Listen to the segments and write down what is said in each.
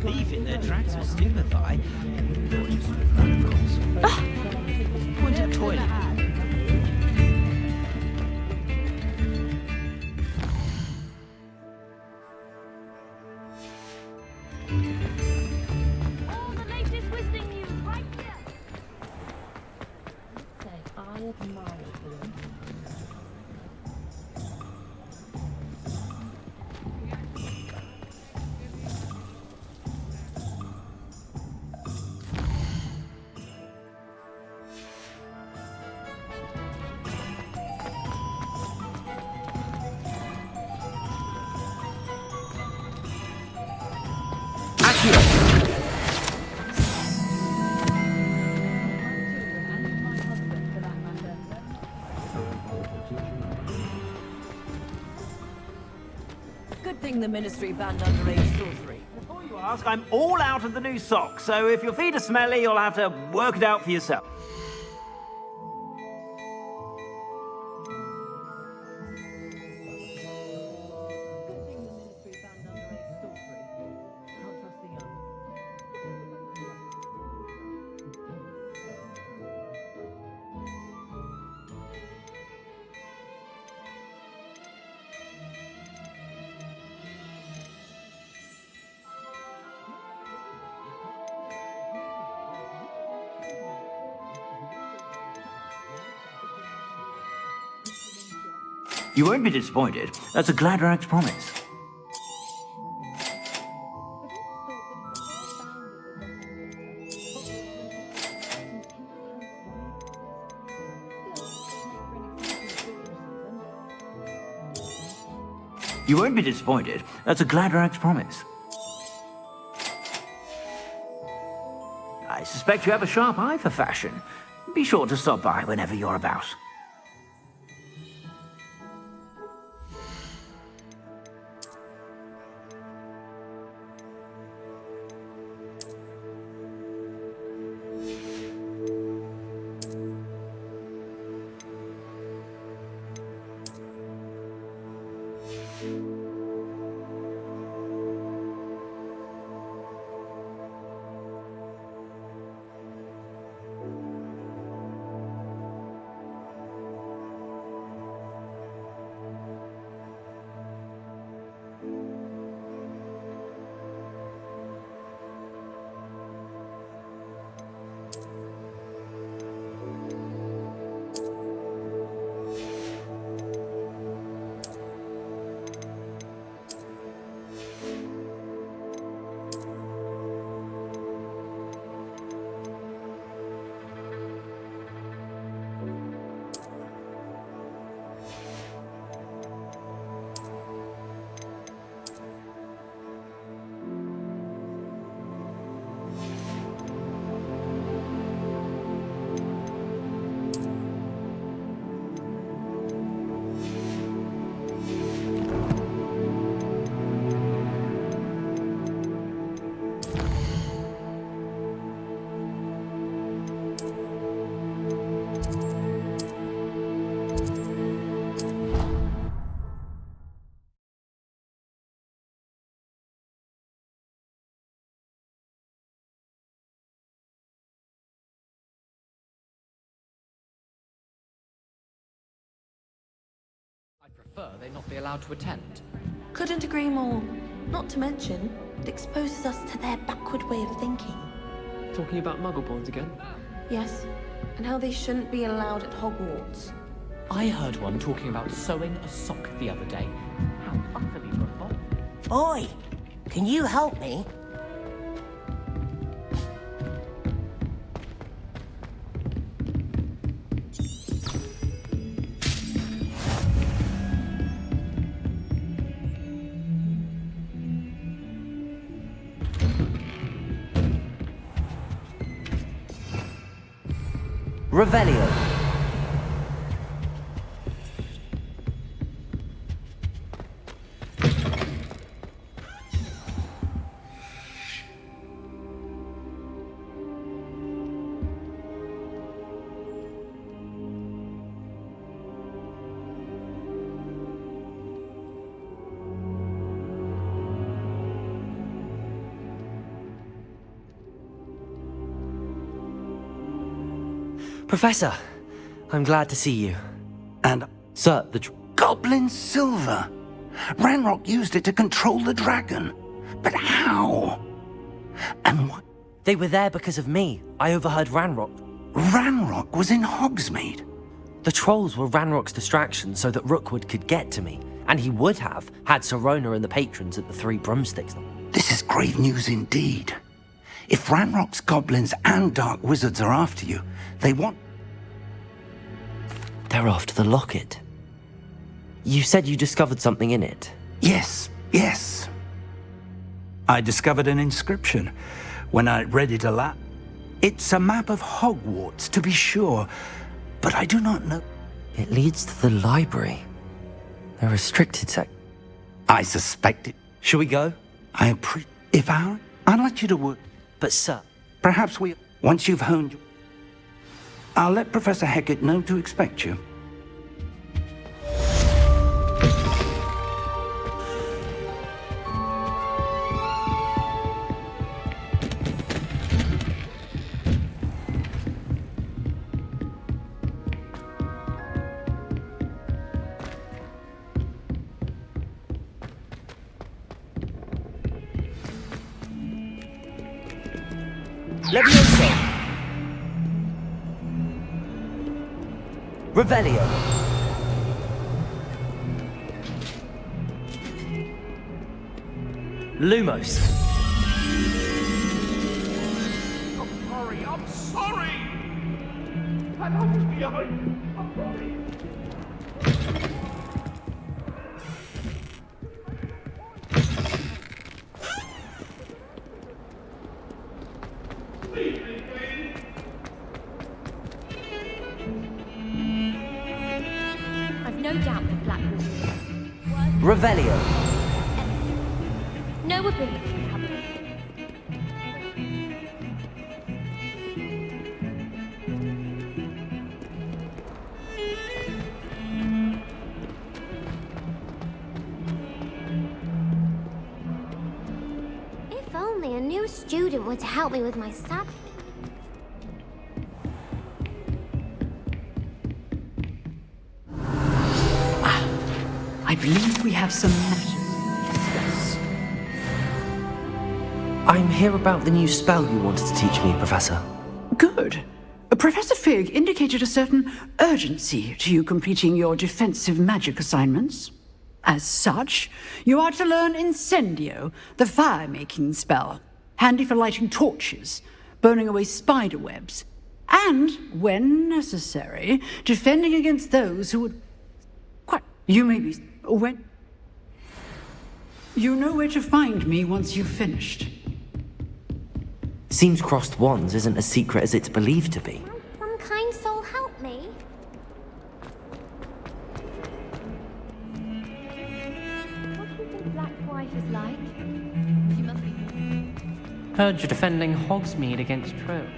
thief in their tracks with stupefy. Or just none, of course. Point at toilet. All the latest whistling news right here. I admire you. Good thing the Ministry banned underage sorcery. Before you ask, I'm all out of the new socks, so if your feet are smelly, you'll have to work it out for yourself. Good thing the Ministry banned underage sorcery. Can't trust the young. You won't be disappointed. That's a Gladrax promise. You won't be disappointed. That's a Gladrax promise. I suspect you have a sharp eye for fashion. Be sure to stop by whenever you're about. I'd prefer they not be allowed to attend. Couldn't agree more. Not to mention, it exposes us to their backward way of thinking. Talking about Muggleborns again? Yes, and how they shouldn't be allowed at Hogwarts. I heard one talking about sewing a sock the other day. How utterly revolting. Oi! Can you help me? Revelio. Professor, I'm glad to see you. And Sir, Goblin Silver! Ranrock used it to control the dragon. But how? And what? They were there because of me. I overheard Ranrock. Ranrock was in Hogsmeade. The trolls were Ranrock's distraction so that Rookwood could get to me, and he would have had Sirona and the patrons at the Three Broomsticks. This is grave news indeed. If Ranrock's goblins and dark wizards are after you, they want... They're after the locket. You said you discovered something in it. Yes. I discovered an inscription when I read it aloud. It's a map of Hogwarts, to be sure, but I do not know... It leads to the library. The restricted I suspect it. Shall we go? If I'd like you to work... But sir... Perhaps once you've honed your... I'll let Professor Hecat know to expect you. Levioso! Revelio! Lumos! I'm sorry! I was behind you. I'm sorry. I've no doubt that Black Wolf Revelio! no ability to cover. If only a new student were to help me with my sub. I believe we have some matters to discuss. I'm here about the new spell you wanted to teach me, Professor. Good. Professor Fig indicated a certain urgency to you completing your defensive magic assignments. As such, you are to learn Incendio, the fire-making spell, handy for lighting torches, burning away spider webs, and, when necessary, defending against those who would... You may be... When... You know where to find me once you've finished. Seems crossed wands isn't as secret as it's believed to be. Some kind soul help me. What do you think Black Wife is like? She must be... Heard you're defending Hogsmeade against trolls.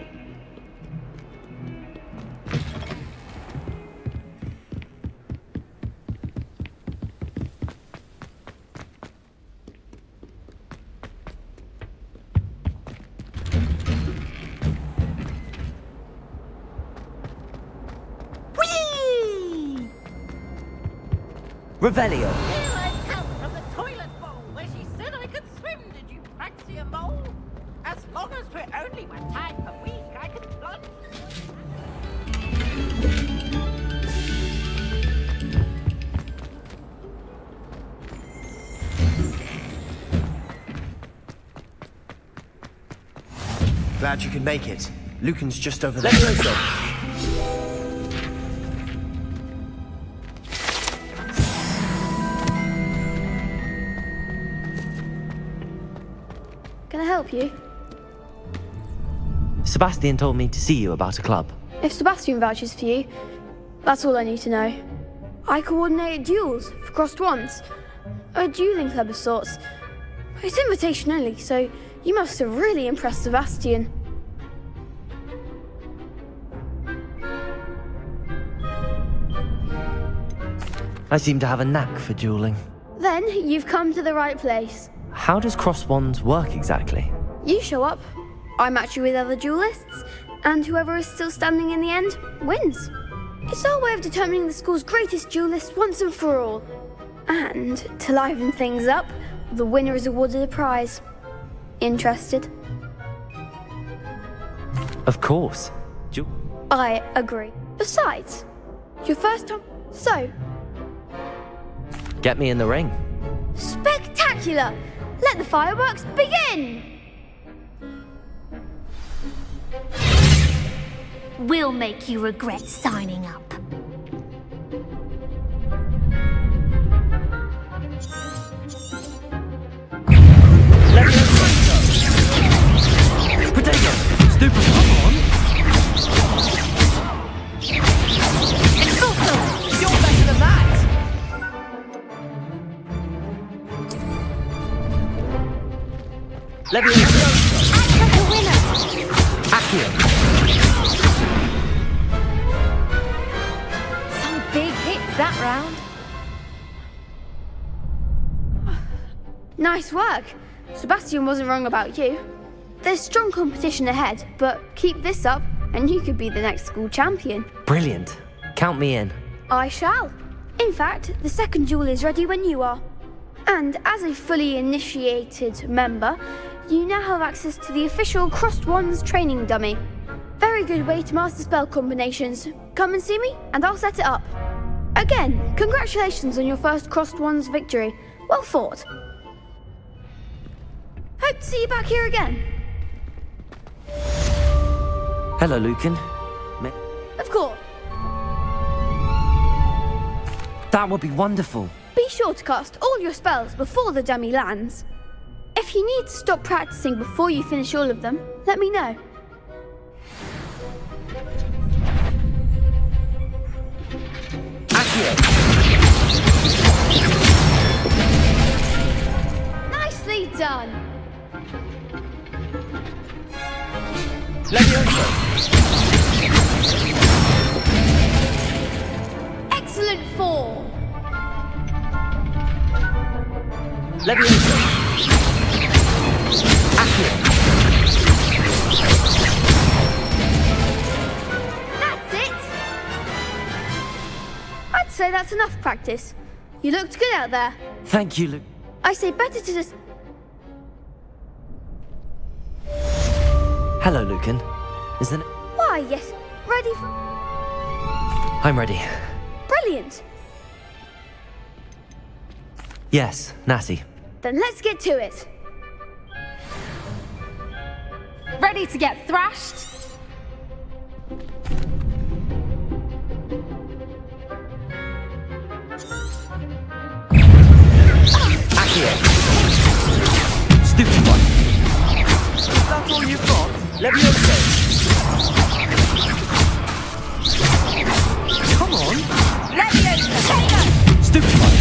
Revelio! Here I come from the toilet bowl where she said I could swim, did you Praxia mole? As long as we only were tied per week, I could plunge. Glad you could make it. Lucan's just over there. Levioso! Can I help you? Sebastian told me to see you about a club. If Sebastian vouches for you, that's all I need to know. I coordinate duels for crossed wands. A dueling club of sorts. It's invitation only, so you must have really impressed Sebastian. I seem to have a knack for dueling. Then you've come to the right place. How does crossed wands work exactly? You show up, I match you with other duelists, And whoever is still standing in the end wins. It's our way of determining the school's greatest duelist once and for all. And to liven things up, the winner is awarded a prize. Interested? Of course. I agree. Besides, your first time. So, Get me in the ring. spectacular! Let the fireworks begin! We'll make you regret signing up. Potato! Stupid, come on! You're better than that! Leviosa! Act like a winner! Accio! Some big hits that round. Nice work. Sebastian wasn't wrong about you. There's strong competition ahead, but keep this up and you could be the next school champion. Brilliant. Count me in. I shall. In fact, the second duel is ready when you are. And as a fully initiated member, you now have access to the official Crossed Wands training dummy. Very good way to master spell combinations. Come and see me and I'll set it up. Again, congratulations on your first Crossed Wands victory. Well fought. Hope to see you back here again. Hello, Lucan. Of course. That would be wonderful. Be sure to cast all your spells before the dummy lands. If you need to stop practicing before you finish all of them, let me know. Accio! Nicely done. Leviosa! Excellent form. Leviosa! Accio! That's it. I'd say that's enough practice. You looked good out there. Thank you, Luke. I say better to just... Hello, Lucan. Is there... Why, yes. Ready for... I'm ready. Brilliant. Yes, Natty. Then let's get to it. Ready to get thrashed? Accio! Stupid one. Is that all you've got? Leviosa! Come on! Leviosa! Stupid one!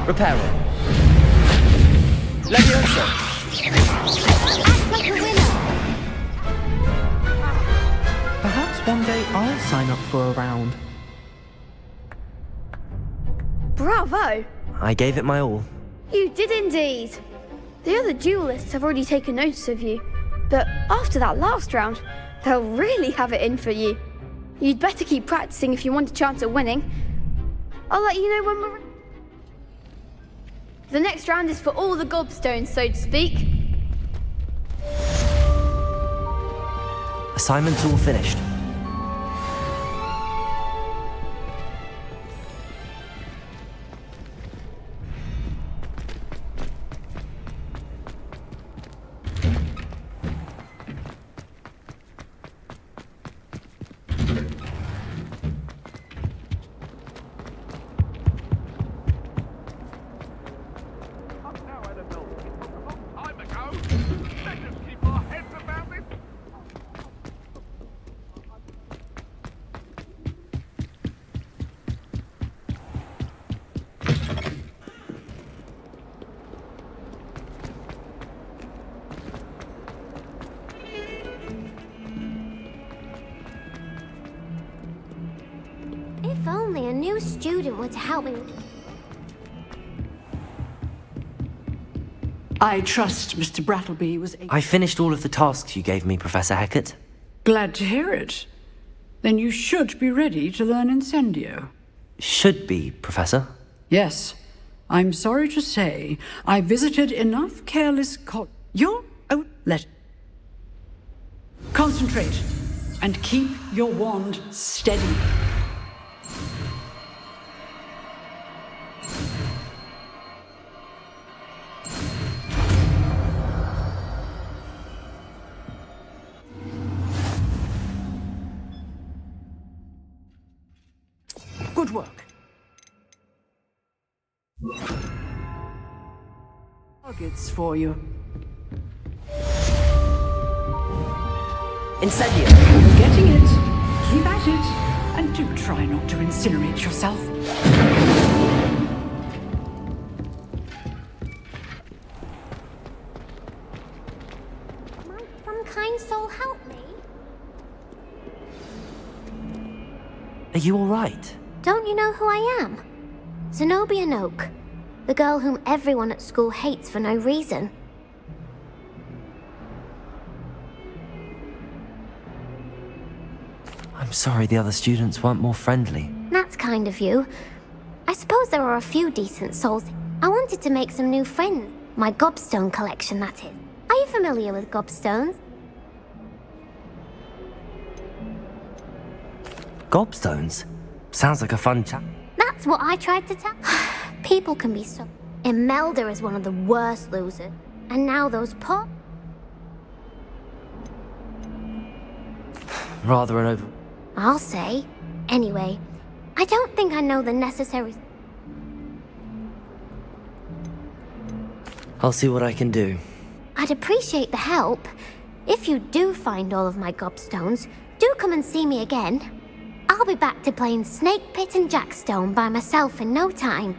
Reparo. Leviosa! Act like a winner! Perhaps one day I'll sign up for a round. Bravo. I gave it my all. You did indeed. The other duelists have already taken notice of you, but after that last round, they'll really have it in for you. You'd better keep practicing if you want a chance at winning. I'll let you know when we're... The next round is for all the gobstones, so to speak. Assignment's all finished. If only a new student were to help me. I trust Mr. Brattleby was I finished all of the tasks you gave me, Professor Hecat. glad to hear it. Then you should be ready to learn Incendio. Should be, Professor. Yes. I'm sorry to say, I visited enough careless You're... Oh, Concentrate, and keep your wand steady. Good work. Targets for you. Incendio! You're getting it. Keep at it. And do try not to incinerate yourself. Might some kind soul help me? Are you alright? Don't you know who I am? Zenobia Noak. The girl whom everyone at school hates for no reason. I'm sorry the other students weren't more friendly. That's kind of you. I suppose there are a few decent souls. I wanted to make some new friends. My gobstone collection, that is. Are you familiar with gobstones? Gobstones? Sounds like a fun chat. That's what I tried to tell. People can be so... Imelda is one of the worst losers. And now those poor... Rather an over... I'll say. Anyway, I don't think I know the necessary... I'll see what I can do. I'd appreciate the help. If you do find all of my gobstones, do come and see me again. I'll be back to playing Snake Pit and Jackstone by myself in no time.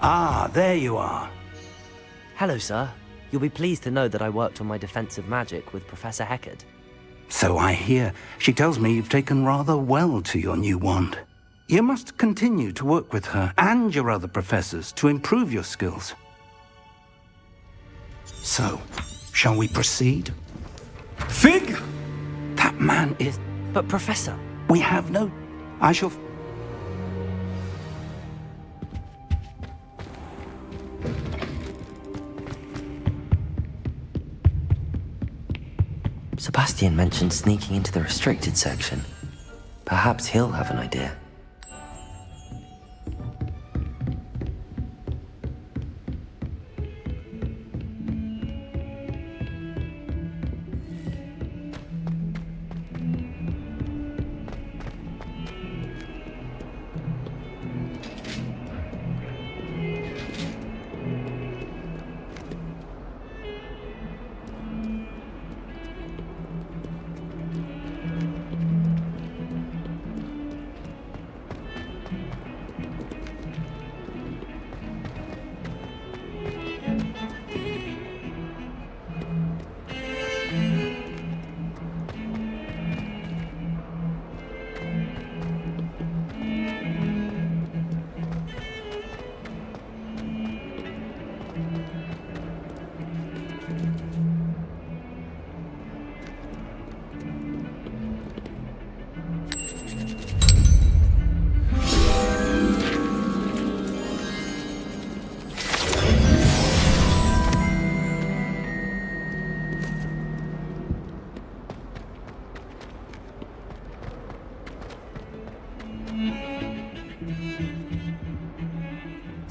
Ah, there you are. Hello, sir. You'll be pleased to know that I worked on my defensive magic with Professor Hecat. So I hear. She tells me you've taken rather well to your new wand. You must continue to work with her and your other professors to improve your skills. So, shall we proceed? Fig! That man is... But, Professor... We have no... I shall... Sebastian mentioned sneaking into the restricted section. Perhaps he'll have an idea.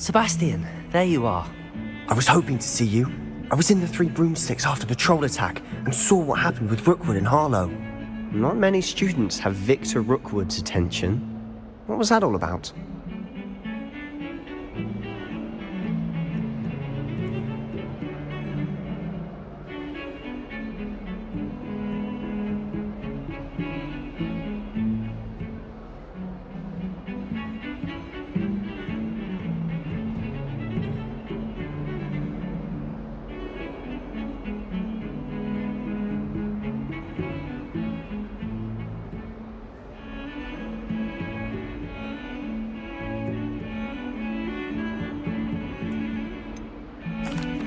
Sebastian, there you are. I was hoping to see you. I was in the Three Broomsticks after the troll attack and saw what happened with Rookwood and Harlow. Not many students have Victor Rookwood's attention. What was that all about?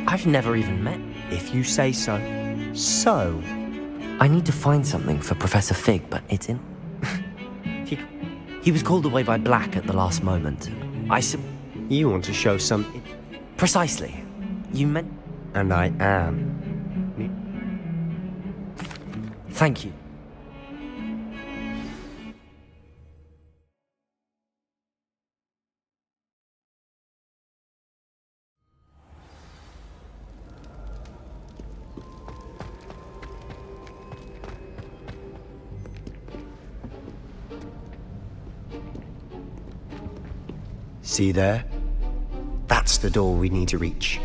I've never even met. If you say so. So? I need to find something for Professor Fig, but it's in... he was called away by Black at the last moment. You want to show some... Precisely. You meant... And I am. Thank you. See there? That's the door we need to reach.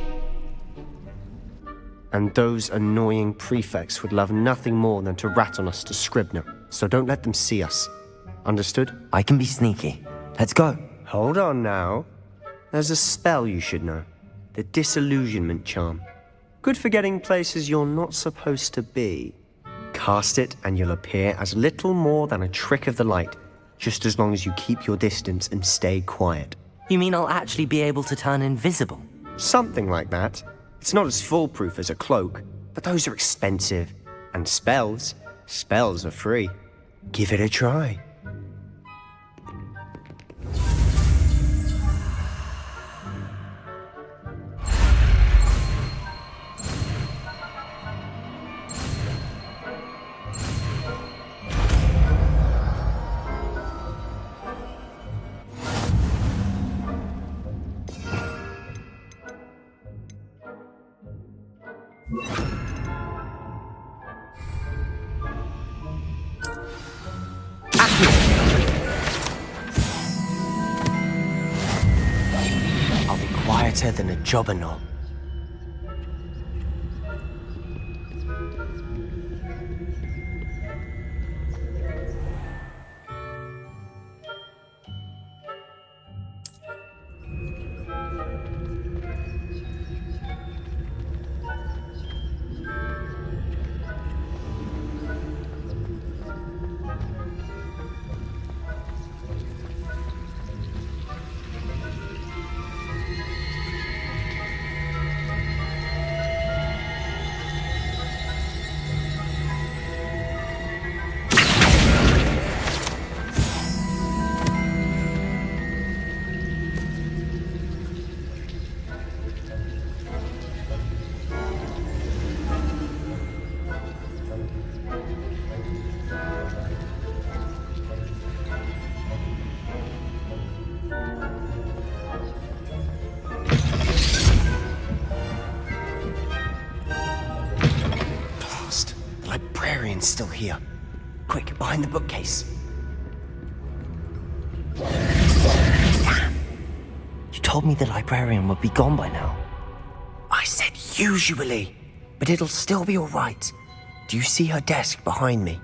And those annoying prefects would love nothing more than to rat on us to Scribner, so don't let them see us. Understood? I can be sneaky. Let's go. Hold on now. There's a spell you should know. The Disillusionment Charm. Good for getting places you're not supposed to be. Cast it and you'll appear as little more than a trick of the light, just as long as you keep your distance and stay quiet. You mean I'll actually be able to turn invisible? Something like that. It's not as foolproof as a cloak, but those are expensive. And spells are free. Give it a try. I'll be quieter than a jobberknoll. Still here. Quick, behind the bookcase. You told me the librarian would be gone by now. I said usually, but it'll still be all right. Do you see her desk behind me?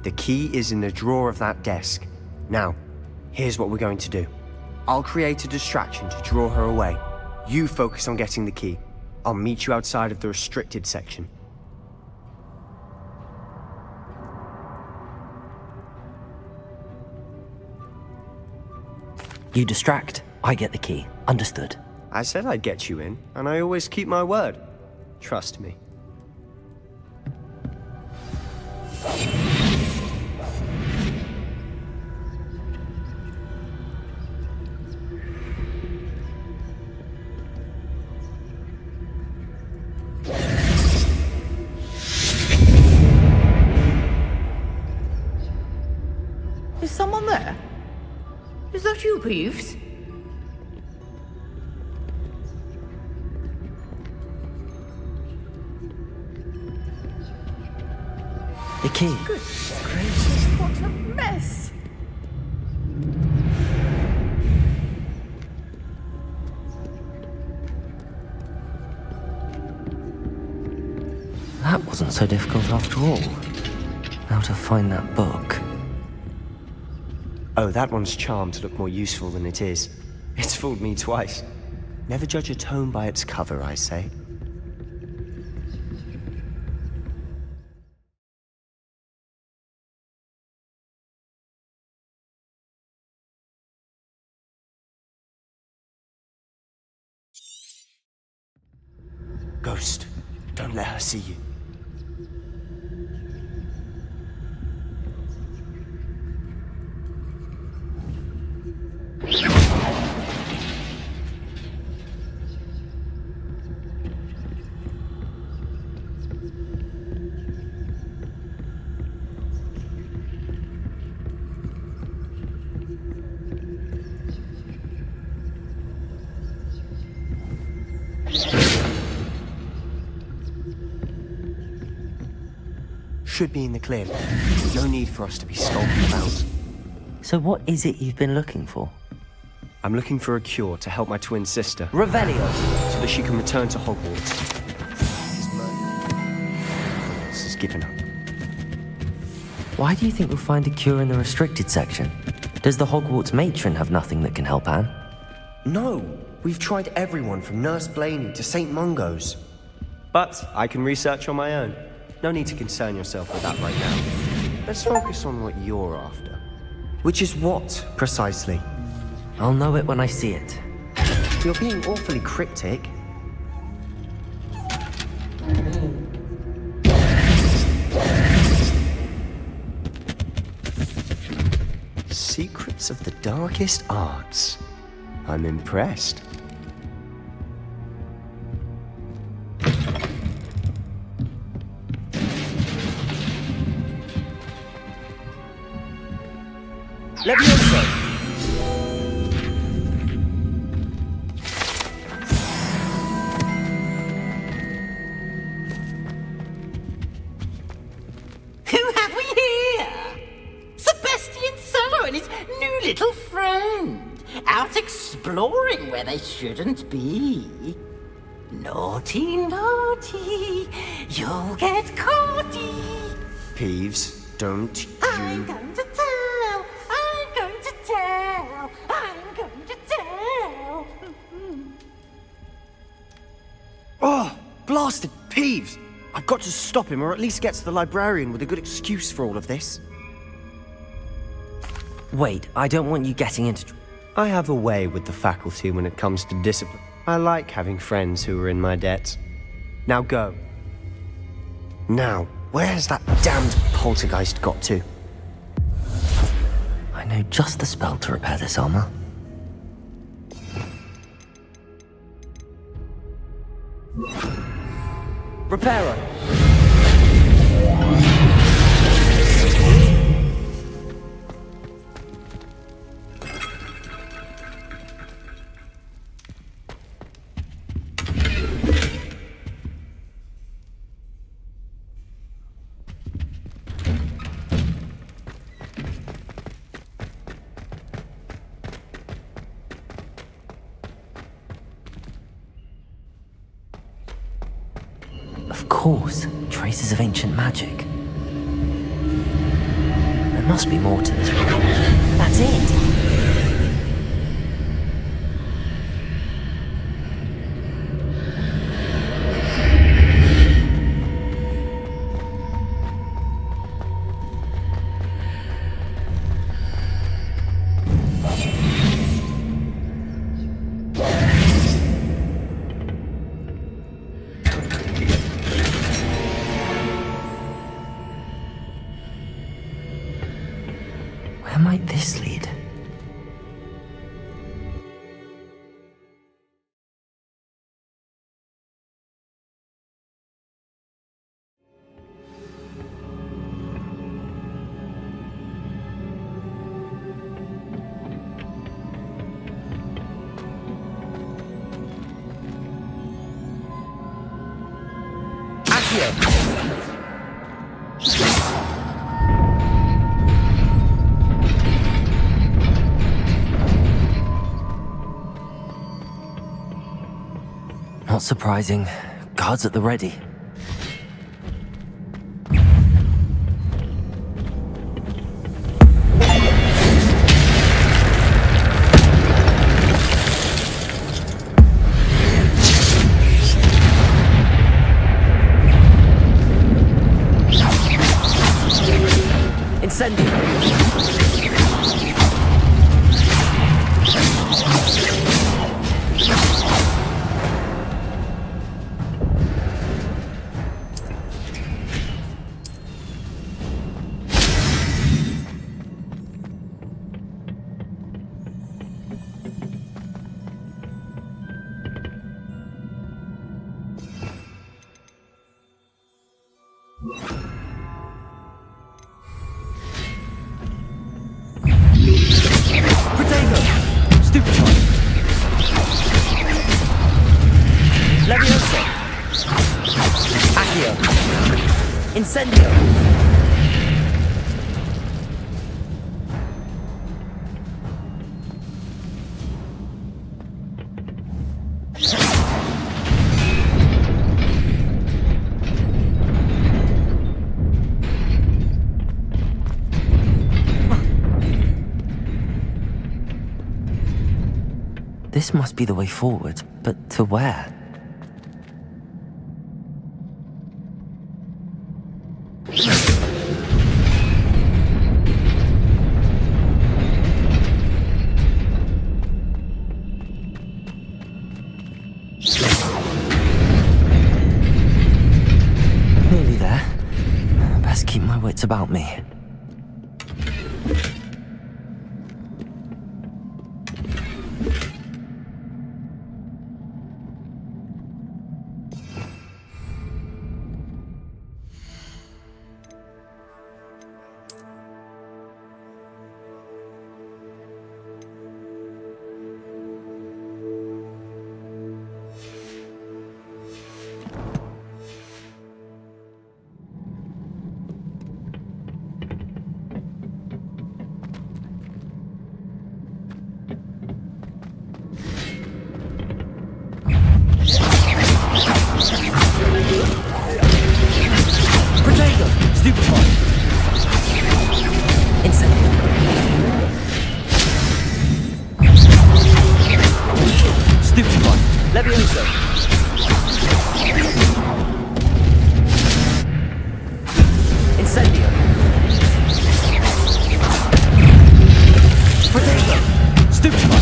The key is in the drawer of that desk. Now, here's what we're going to do. I'll create a distraction to draw her away. You focus on getting the key. I'll meet you outside of the restricted section. You distract, I get the key. Understood. I said I'd get you in, and I always keep my word. Trust me. Is someone there? Is that you, Peeves? key. Goodness gracious, what a mess! That wasn't so difficult after all. How to find that book. Oh, that one's charmed to look more useful than it is. It's fooled me twice. Never judge a tome by its cover, I say. Ghost, don't let her see you. Should be in the clear. No need for us to be skulking about. So what is it you've been looking for? I'm looking for a cure to help my twin sister. Revelio! So that she can return to Hogwarts. This has given up. Why do you think we'll find a cure in the restricted section? Does the Hogwarts matron have nothing that can help Anne? No! We've tried everyone from Nurse Blaney to St. Mungo's. But I can research on my own. No need to concern yourself with that right now. Let's focus on what you're after. Which is what, precisely? I'll know it when I see it. You're being awfully cryptic. Secrets of the darkest arts. I'm impressed. Levioso! Who have we here? Sebastian Sallow and his new little friend, out exploring where they shouldn't be. Naughty, naughty, you'll get caughty. Peeves, don't you... I'm going to tell, I'm going to tell, I'm going to tell. Oh, blasted Peeves! I've got to stop him, or at least get to the librarian with a good excuse for all of this. Wait, I don't want you getting into... I have a way with the faculty when it comes to discipline. I like having friends who are in my debt. Now go. Now, where's that damned poltergeist got to? I know just the spell to repair this armor. Reparo! Of course, traces of ancient magic. There must be more to this room. That's it! Where might this lead? Accio! Not surprising. Guards at the ready. Incendio! Protego! Stupefy! Levioso! Accio! Incendio! This must be the way forward, but to where? Nearly there. Best keep my wits about me. Protego! Stupefy! Incendio! Stupefy! Levioso! Incendio! Protego! Stupefy!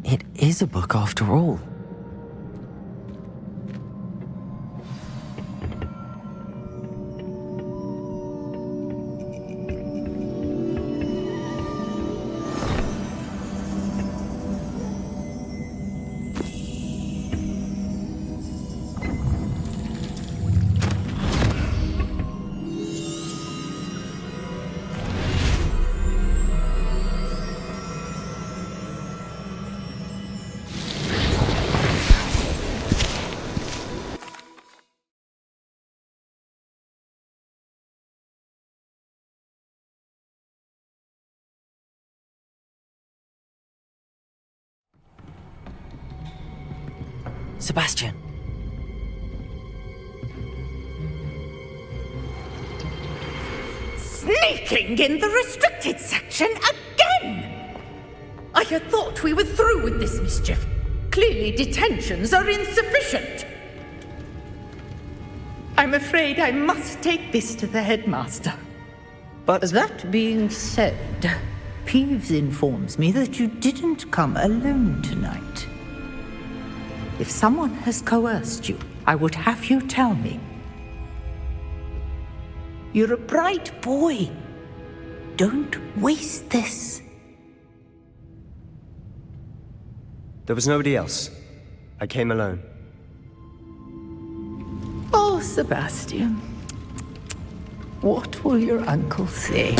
It is a book after all. Sebastian. Sneaking in the restricted section again! I had thought we were through with this mischief. Clearly detentions are insufficient. I'm afraid I must take this to the headmaster. But that being said, Peeves informs me that you didn't come alone tonight. If someone has coerced you, I would have you tell me. You're a bright boy. Don't waste this. there was nobody else. I came alone. Sebastian. What will your uncle say?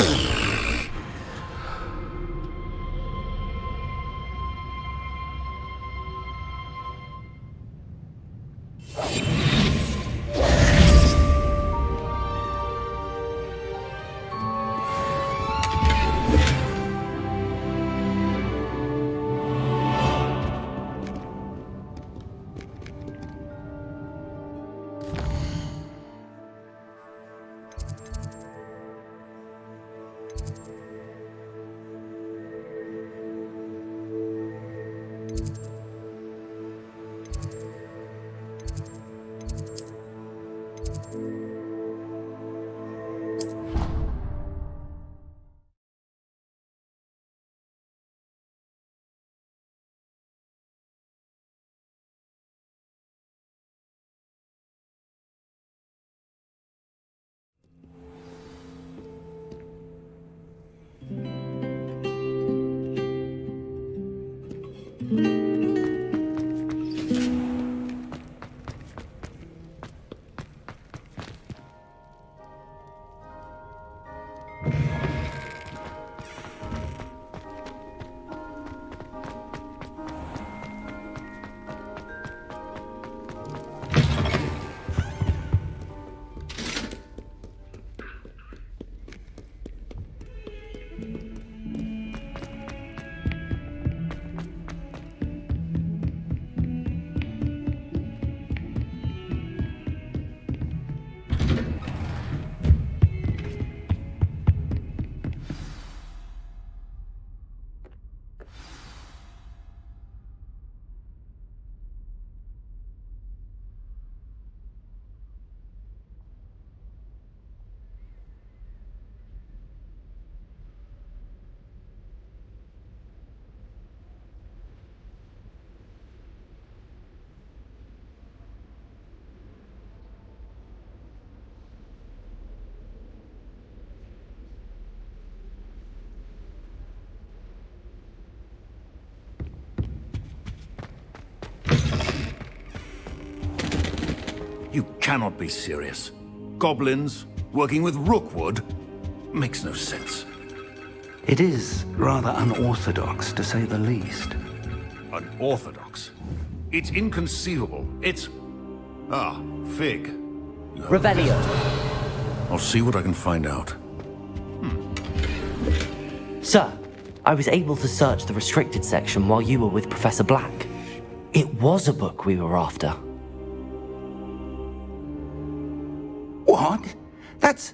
You cannot be serious. Goblins working with Rookwood? Makes no sense. It is rather unorthodox, to say the least. Unorthodox? It's inconceivable. It's... Ah, Fig. Revelio. I'll see what I can find out. Sir, I was able to search the restricted section while you were with Professor Black. It was a book we were after. What? That's...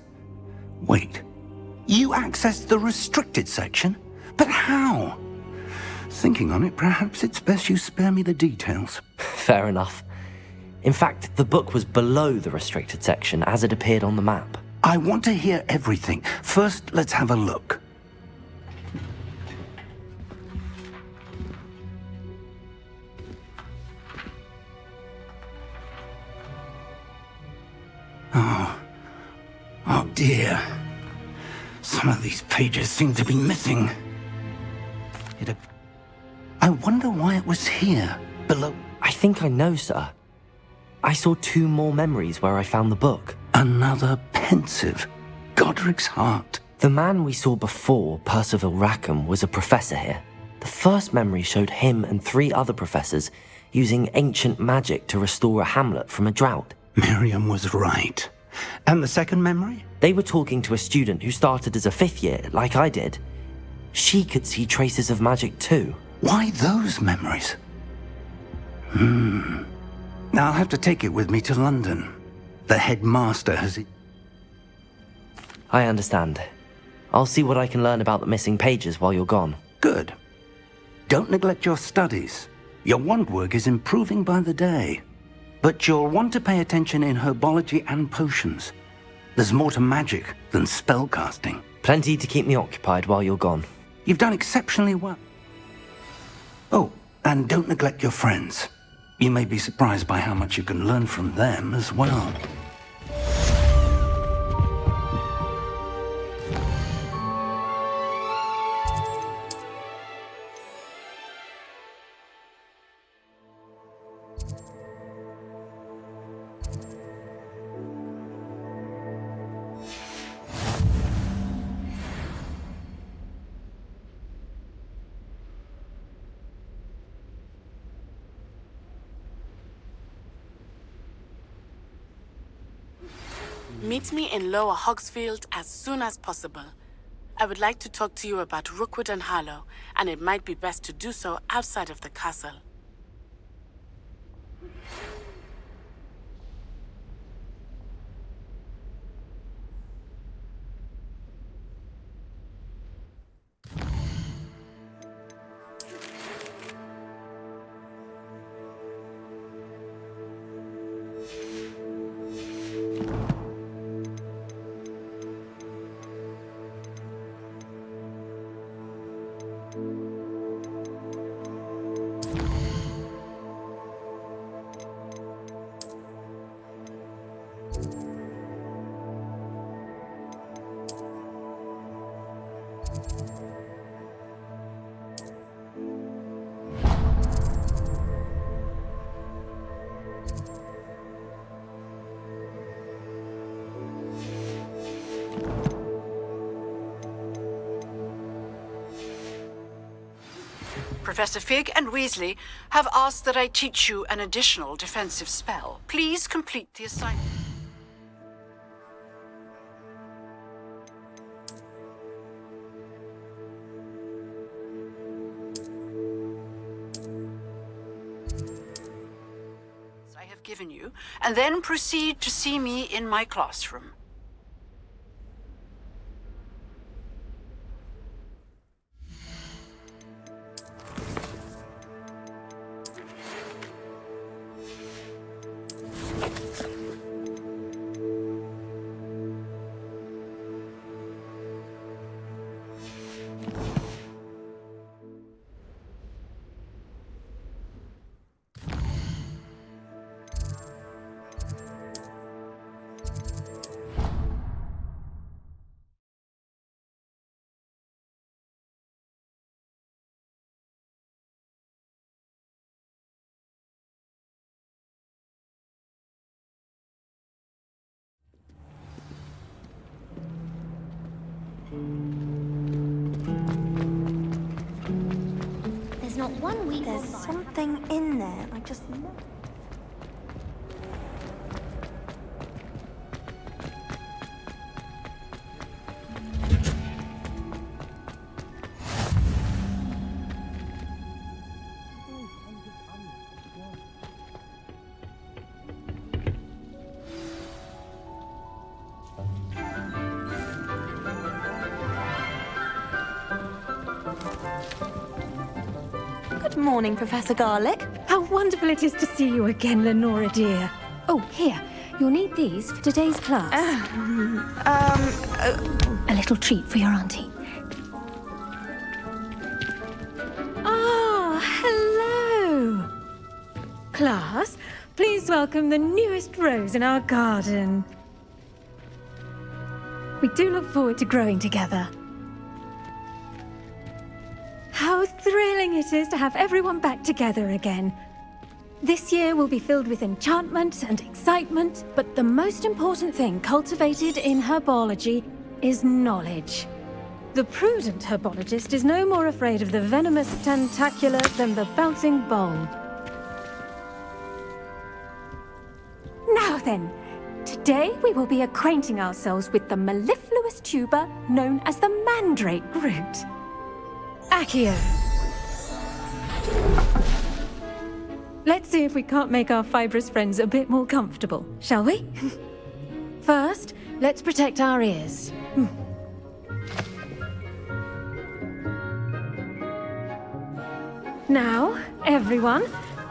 Wait. You accessed the restricted section? But how? Thinking on it, perhaps it's best you spare me the details. Fair enough. In fact, the book was below the restricted section as it appeared on the map. I want to hear everything. First, let's have a look. Oh dear. Some of these pages seem to be missing. I wonder why it was here, below... I think I know, sir. I saw 2 more memories where I found the book. Another pensive. Godric's heart. The man we saw before, Percival Rackham, was a professor here. The first memory showed him and 3 other professors using ancient magic to restore a hamlet from a drought. Miriam was right. And the second memory? They were talking to a student who started as a 5th year, like I did. She could see traces of magic too. Why those memories? I'll have to take it with me to London. The headmaster has it. I understand. I'll see what I can learn about the missing pages while you're gone. Good. Don't neglect your studies. Your wand work is improving by the day. But you'll want to pay attention in herbology and potions. There's more to magic than spellcasting. Plenty to keep me occupied while you're gone. You've done exceptionally well. Oh, and don't neglect your friends. You may be surprised by how much you can learn from them as well. Meet me in Lower Hogsfield as soon as possible. I would like to talk to you about Rookwood and Harlow, and it might be best to do so outside of the castle. Professor Fig and Weasley have asked that I teach you an additional defensive spell. Please complete the assignment. I have given you, and then proceed to see me in my classroom. There's not one week There's gone by. something in there. I just know. Good morning, Professor Garlick. How wonderful it is to see you again, Lenora dear. Oh, here. You'll need these for today's class. A little treat for your auntie. Ah, hello. Class, please welcome the newest rose in our garden. We do look forward to growing together. How thrilling it is to have everyone back together again. This year will be filled with enchantment and excitement, but the most important thing cultivated in herbology is knowledge. The prudent herbologist is no more afraid of the venomous tentacular than the bouncing bulb. Now then, today we will be acquainting ourselves with the mellifluous tuber known as the mandrake root. Accio. Let's see if we can't make our fibrous friends a bit more comfortable, shall we? First, let's protect our ears. Now, everyone,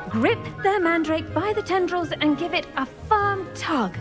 grip their mandrake by the tendrils and give it a firm tug.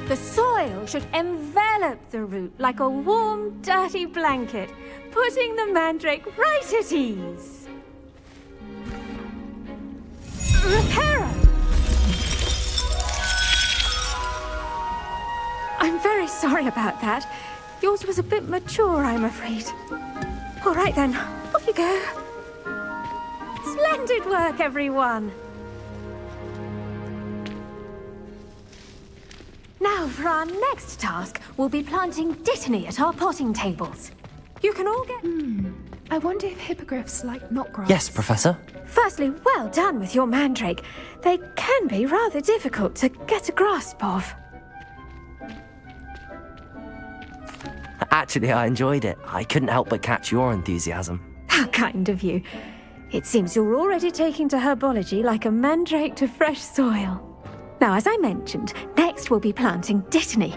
The soil should envelop the root like a warm, dirty blanket, putting the mandrake right at ease. Reparo! I'm very sorry about that. Yours was a bit mature, I'm afraid. All right then, off you go. Splendid work, everyone. Now, for our next task, we'll be planting Dittany at our potting tables. You can all get... I wonder if hippogriffs like knotgrass. Yes, Professor. Firstly, well done with your mandrake. They can be rather difficult to get a grasp of. Actually, I enjoyed it. I couldn't help but catch your enthusiasm. How kind of you. It seems you're already taking to herbology like a mandrake to fresh soil. Now, as I mentioned, next we'll be planting Dittany.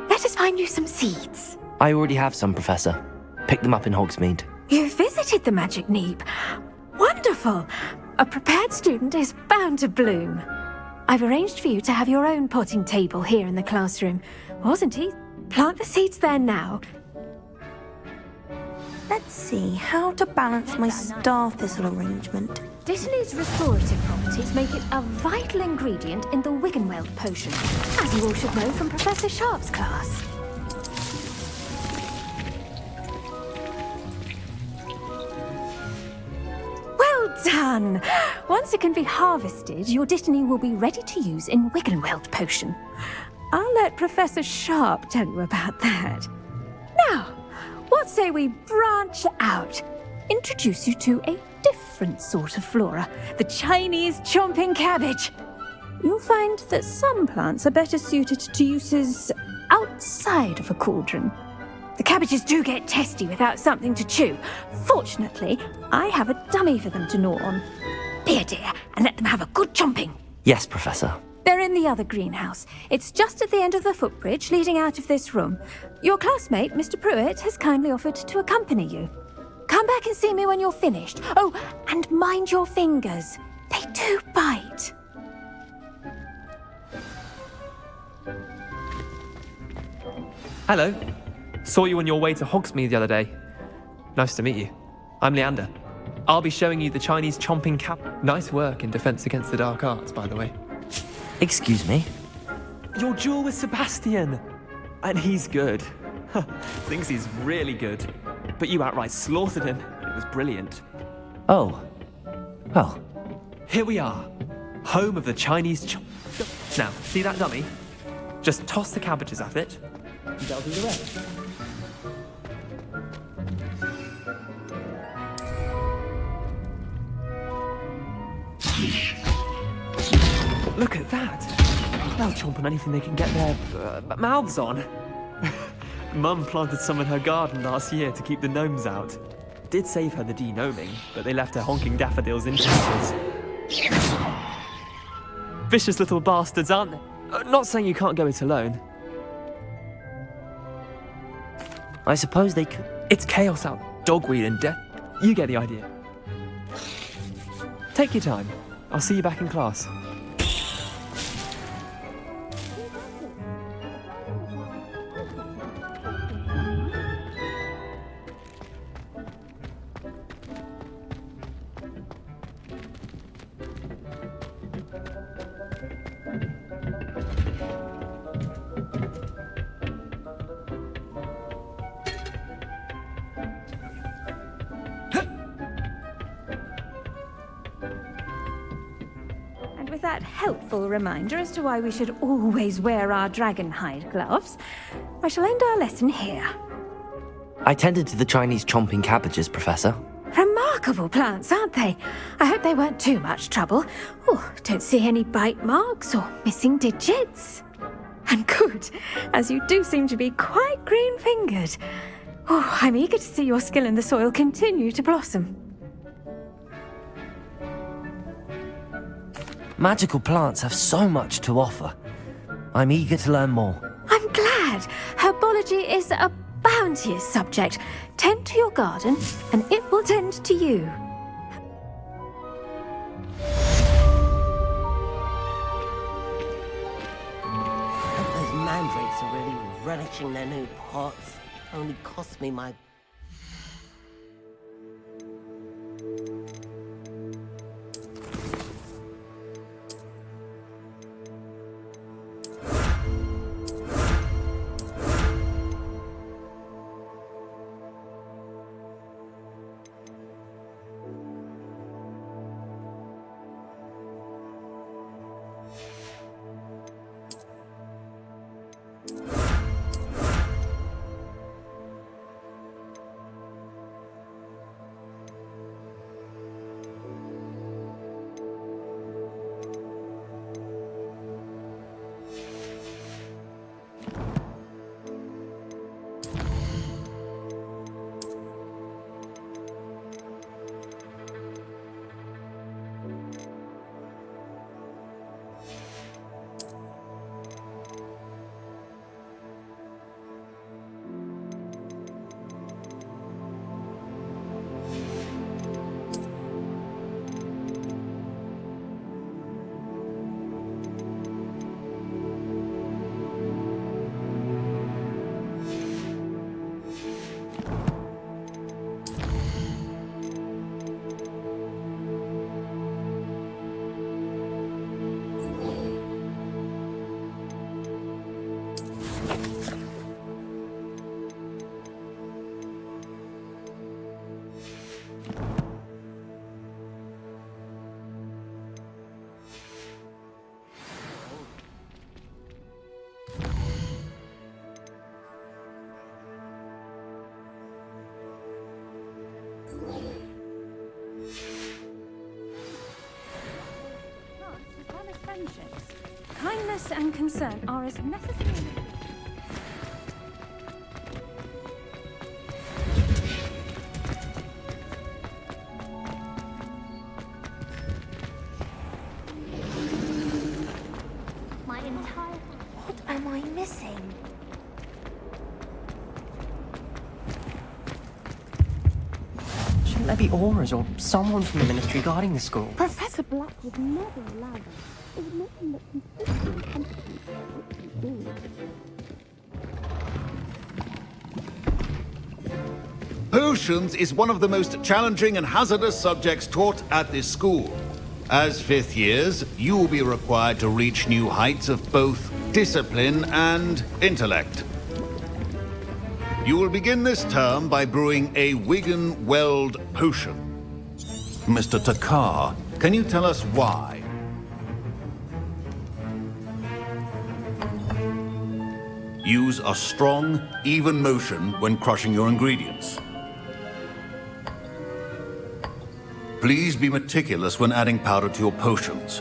Let us find you some seeds. I already have some, Professor. Picked them up in Hogsmeade. You visited the Magic Neep. Wonderful! A prepared student is bound to bloom. I've arranged for you to have your own potting table here in the classroom. Wasn't he? Plant the seeds there now. Let's see how to balance my star thistle arrangement. Dittany's restorative properties make it a vital ingredient in the Wiggenweld potion, as you all should know from Professor Sharp's class. Well done! Once it can be harvested, your Dittany will be ready to use in Wiggenweld potion. I'll let Professor Sharp tell you about that. Now, what say we branch out? Introduce you to a different sort of flora, the Chinese chomping cabbage. You'll find that some plants are better suited to uses outside of a cauldron. The cabbages do get testy without something to chew. Fortunately, I have a dummy for them to gnaw on. Be a dear and let them have a good chomping. Yes, Professor. They're in the other greenhouse. It's just at the end of the footbridge leading out of this room. Your classmate, Mr. Pruitt, has kindly offered to accompany you. Come back and see me when you're finished. Oh, and mind your fingers. They do bite. Hello. Saw you on your way to Hogsmeade the other day. Nice to meet you. I'm Leander. I'll be showing you the Chinese chomping cap. Nice work in Defense Against the Dark Arts, by the way. Excuse me? Your duel with Sebastian! And he's good. Thinks he's really good. But you outright slaughtered him. It was brilliant. Oh. Well. Here we are. Home of the Chinese Now, see that dummy? Just toss the cabbages at it, and they'll do the rest. Look at that! They'll chomp on anything they can get their mouths on. Mum planted some in her garden last year to keep the gnomes out. Did save her the de-gnoming, but they left her honking daffodils in tatters. Vicious little bastards, aren't they? Not saying you can't go it alone. I suppose they could. It's chaos out, dogweed and death. You get the idea. Take your time. I'll see you back in class. And with that helpful reminder as to why we should always wear our dragonhide gloves, I shall end our lesson here. I tended to the Chinese chomping cabbages, Professor. Remarkable plants, aren't they? I hope they weren't too much trouble. Oh, don't see any bite marks or missing digits. And good, as you do seem to be quite green-fingered. Oh, I'm eager to see your skill in the soil continue to blossom. Magical plants have so much to offer. I'm eager to learn more. I'm glad. Herbology is a bounteous subject. Tend to your garden, and it will tend to you. Those mandrakes are really relishing their new pots. Only cost me my... As well as friendships, kindness and concern are as necessary. My entire... What am I missing? Shouldn't there be auras or someone from the ministry guarding the school? Professor Black would never allow them. It would make them look completely incompetent. Potions is one of the most challenging and hazardous subjects taught at this school. As fifth years, you will be required to reach new heights of both discipline and intellect. You will begin this term by brewing a Wigan Weld potion. Mr. Takar, can you tell us why? Use a strong, even motion when crushing your ingredients. Please be meticulous when adding powder to your potions.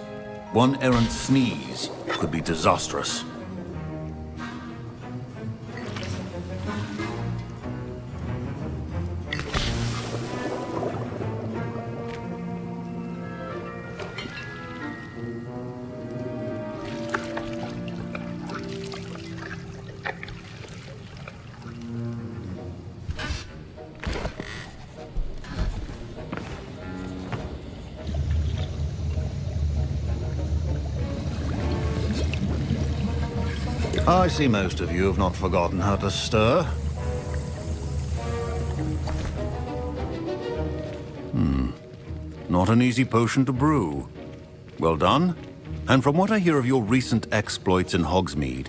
One errant sneeze could be disastrous. I see most of you have not forgotten how to stir. Not an easy potion to brew. Well done. And from what I hear of your recent exploits in Hogsmeade,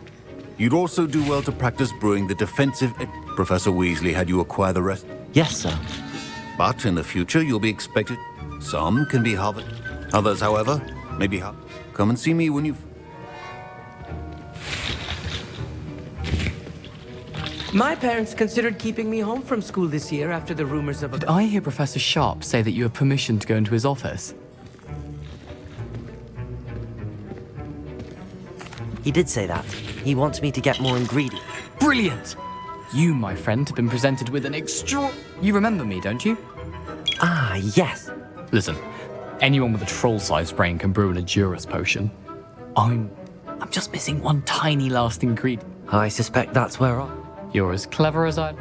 you'd also do well to practice brewing the defensive... Professor Weasley had you acquire the rest? Yes, sir. But in the future, you'll be expected... Some can be harvested. Others, however, may be... Come and see me when you've... My parents considered keeping me home from school this year after the rumors of a... Did I hear Professor Sharp say that you have permission to go into his office? He did say that. He wants me to get more ingredients. Brilliant! You, my friend, have been presented with an You remember me, don't you? Ah, yes. Listen, anyone with a troll-sized brain can brew an Adurus potion. I'm just missing one tiny last ingredient. I suspect that's where You're as clever as I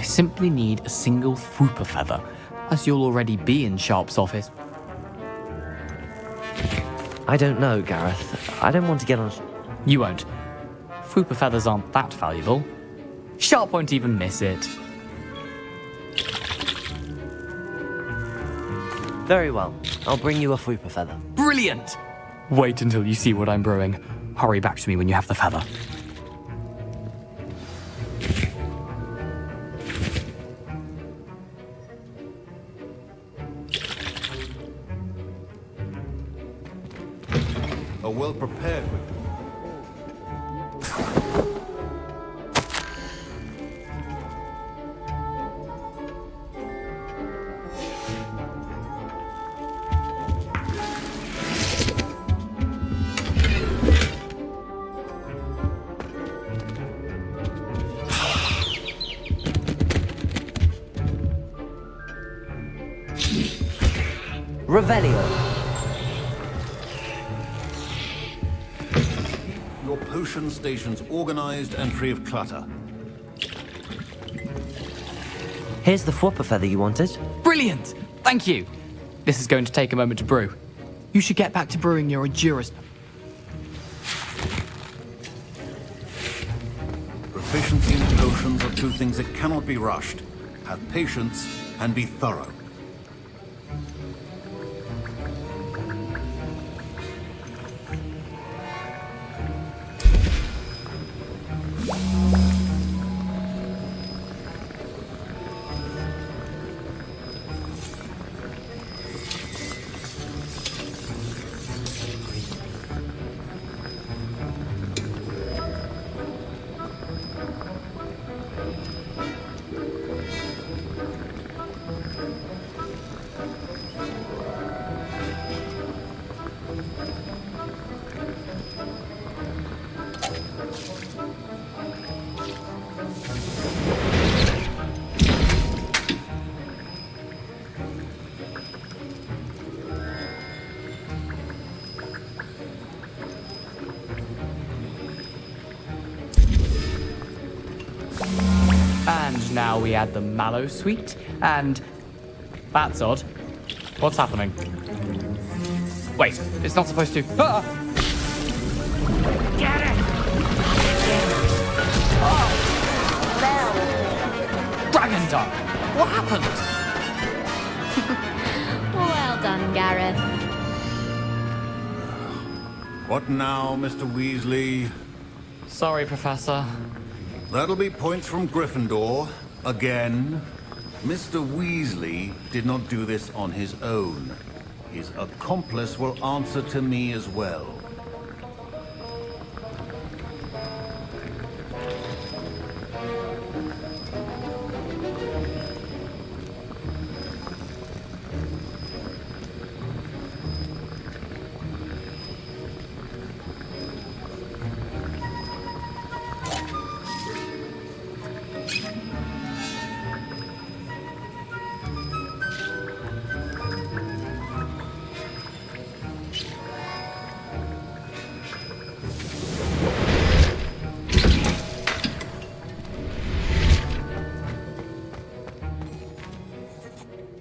simply need a single Fwooper feather, as you'll already be in Sharp's office. I don't know, Gareth. I don't want to get on... You won't. Fwooper feathers aren't that valuable. Sharp won't even miss it. Very well. I'll bring you a Fwooper feather. Brilliant! Wait until you see what I'm brewing. Hurry back to me when you have the feather. Are well prepared with... Revelio. Your potion station's organized and free of clutter. Here's the Fwooper feather you wanted. Brilliant! Thank you. This is going to take a moment to brew. You should get back to brewing your Adurus. Proficiency in potions are two things that cannot be rushed. Have patience and be thorough. now we add the mallow sweet, and... That's odd. What's happening? Wait, it's not supposed to... Ah! Get it! Dragon Dog! What happened? Well done, Gareth. What now, Mr. Weasley? Sorry, Professor. That'll be points from Gryffindor. Again. Mr. Weasley did not do this on his own. His accomplice will answer to me as well.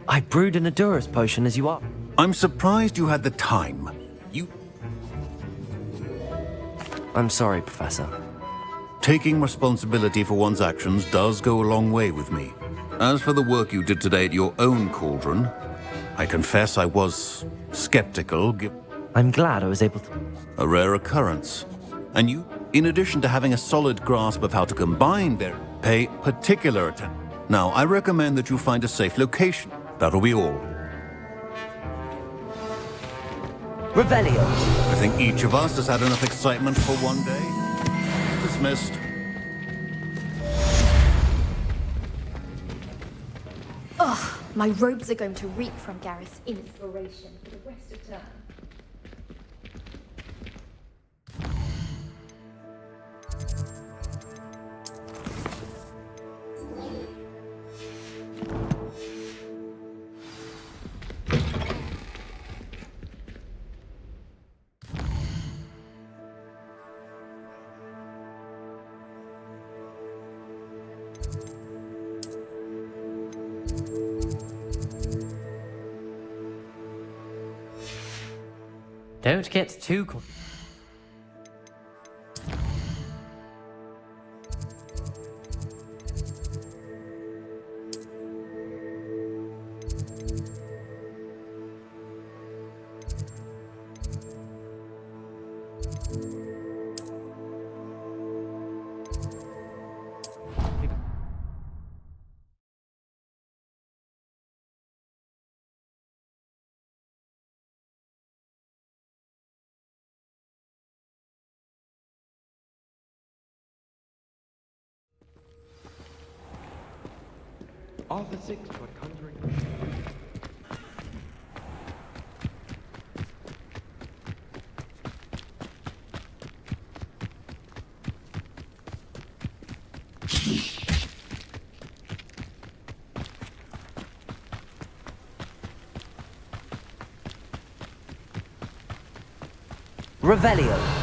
I brewed an Adurus potion as you are. I'm surprised you had the time. I'm sorry, Professor. Taking responsibility for one's actions does go a long way with me. As for the work you did today at your own cauldron, I confess I was skeptical. I'm glad I was able to... A rare occurrence. And you, in addition to having a solid grasp of how to combine their... Pay particular attention. Now, I recommend that you find a safe location. That'll be all. Revelio. I think each of us has had enough excitement for one day. Dismissed. Ugh, my robes are going to reek from Gareth's inspiration for the rest of term. Don't get too... Arthur 6 taught conjuring. Revelio.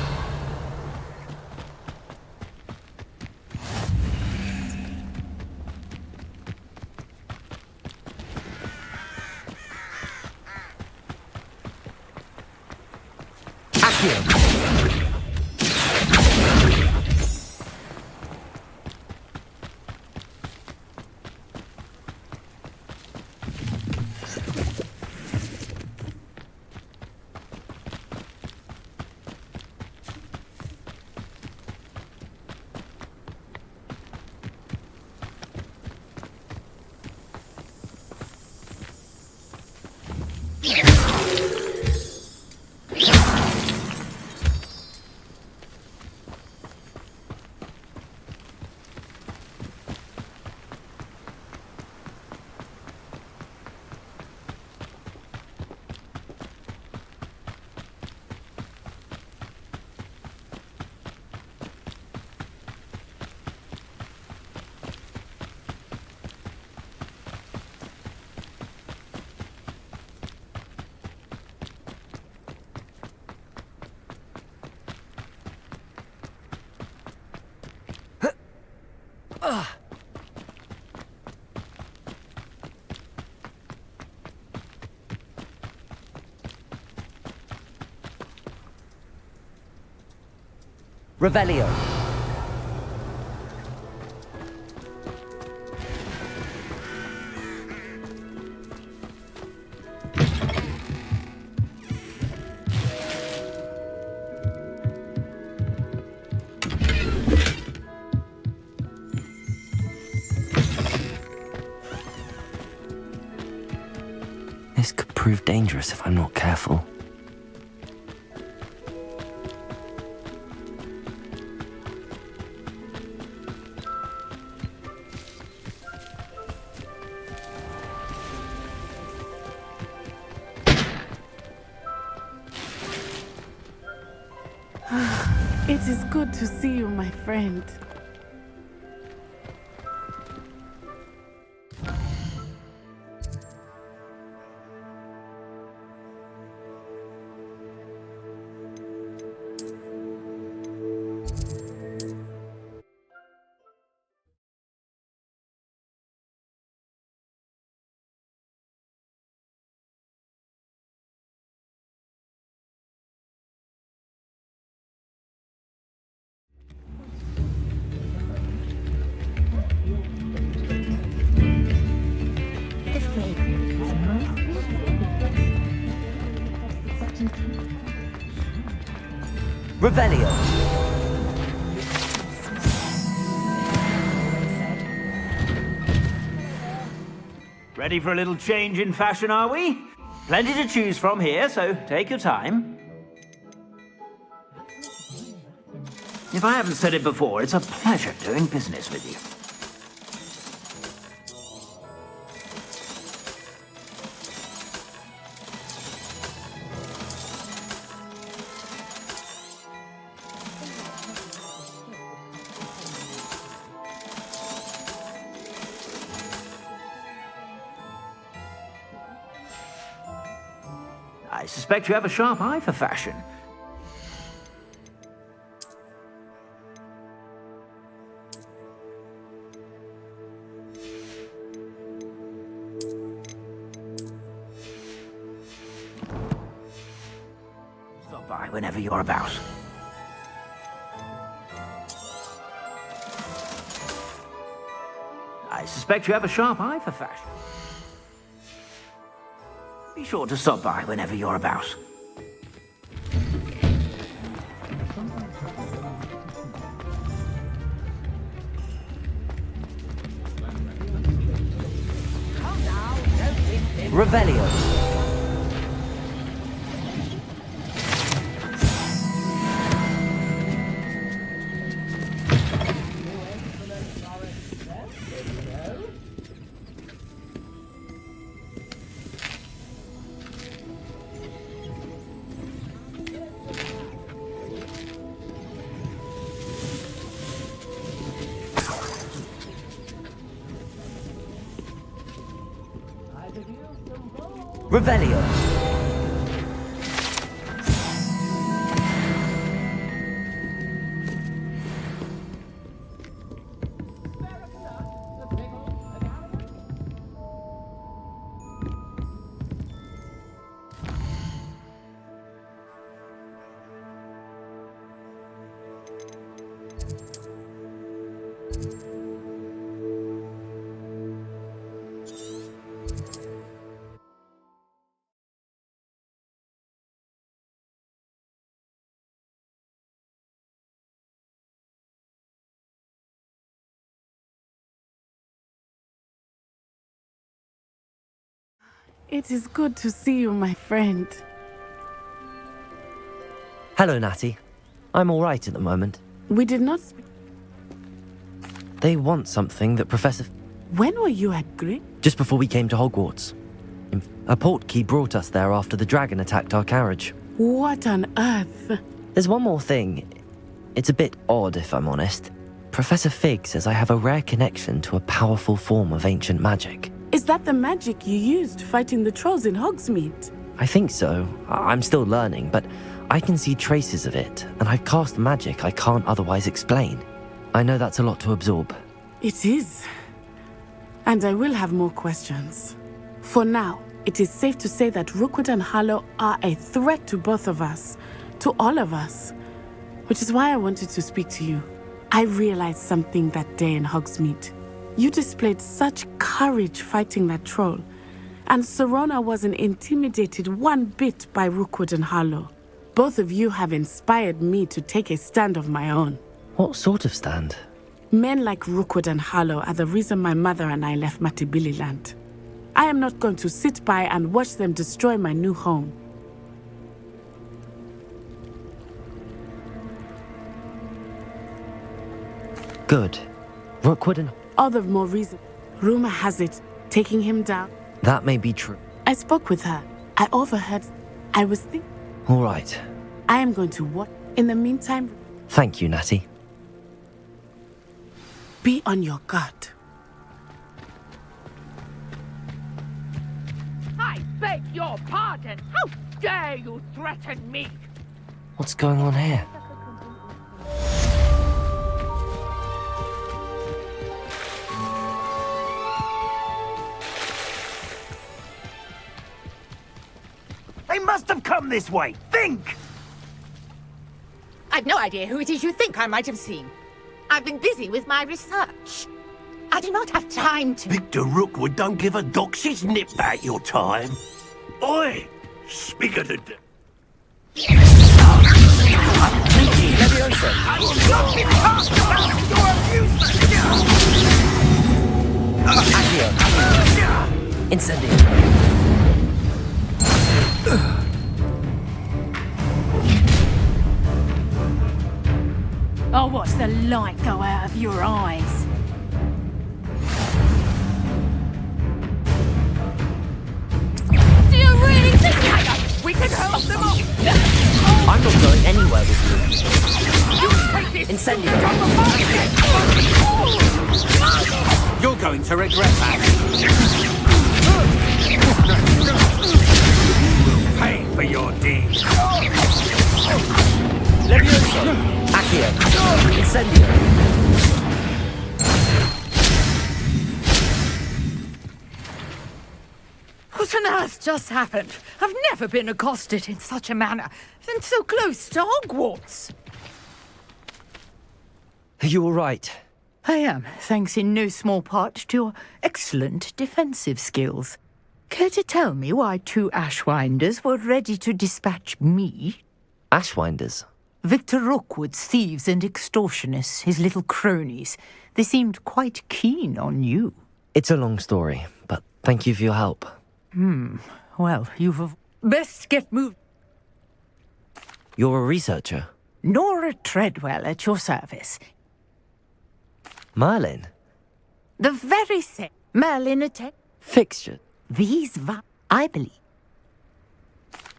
Revelio. This could prove dangerous if I'm not careful. It is good to see you, my friend. Revelio. Ready for a little change in fashion, are we? Plenty to choose from here, so take your time. If I haven't said it before, it's a pleasure doing business with you. I suspect you have a sharp eye for fashion. Stop by whenever you're about. I suspect you have a sharp eye for fashion. Be sure to stop by whenever you're about. Revelio. Revelio. It is good to see you, my friend. Hello, Natty. I'm all right at the moment. We did not speak. They want something that Professor... When were you at Grit? Just before we came to Hogwarts. A portkey brought us there after the dragon attacked our carriage. What on earth? There's one more thing. It's a bit odd, if I'm honest. Professor Fig says I have a rare connection to a powerful form of ancient magic. Is that the magic you used fighting the trolls in Hogsmeade? I think so. I'm still learning, but I can see traces of it, and I've cast magic I can't otherwise explain. I know that's a lot to absorb. It is. And I will have more questions. For now, it is safe to say that Rookwood and Harlow are a threat to both of us, to all of us. Which is why I wanted to speak to you. I realized something that day in Hogsmeade. You displayed such courage fighting that troll, and Serona wasn't intimidated one bit by Rookwood and Harlow. Both of you have inspired me to take a stand of my own. What sort of stand? Men like Rookwood and Harlow are the reason my mother and I left Matibili land. I am not going to sit by and watch them destroy my new home. Good. Rookwood and... All the more reason. Rumor has it, taking him down. That may be true. I spoke with her. I overheard. I was thinking. All right. I am going to what? In the meantime, Thank you, Natty. be on your guard. I beg your pardon. How dare you threaten me? What's going on here? They must have come this way. Think! I've no idea who it is you think I might have seen. I've been busy with my research. I do not have time to... Victor Rookwood don't give a dock. She's nipped out your time. Oi! Speak of the... Incendio. I'll watch the light go out of your eyes. Do you really think we can help them all? I'm not going anywhere with You take this! Incendio. You're going to regret that. You'll pay for your deeds. Levioso. Accio. Incendio. What on earth just happened? I've never been accosted in such a manner, and so close to Hogwarts. Are you all right? I am, thanks in no small part to your excellent defensive skills. Care to tell me why 2 Ashwinders were ready to dispatch me? Ashwinders? Victor Rookwood's thieves and extortionists, his little cronies. They seemed quite keen on you. It's a long story, but thank you for your help. Well, you've... Best get moved. You're a researcher? Nora Treadwell at your service. Merlin? The very same. Merlin attack. Fixture? These I believe.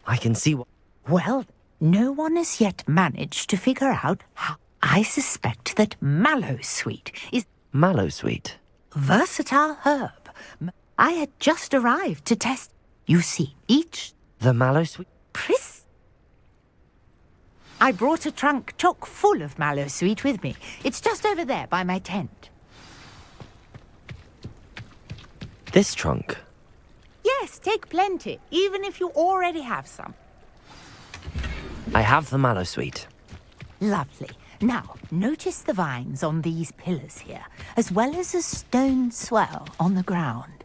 I can see what... Well, no one has yet managed to figure out how. I suspect that Mallowsweet is... Mallowsweet? Versatile herb. I had just arrived to test. You see, each... The Mallowsweet? I brought a trunk chock full of Mallowsweet with me. It's just over there by my tent. This trunk? Yes, take plenty, even if you already have some. I have the Mallowsweet. Lovely. Now, notice the vines on these pillars here, as well as a stone swell on the ground.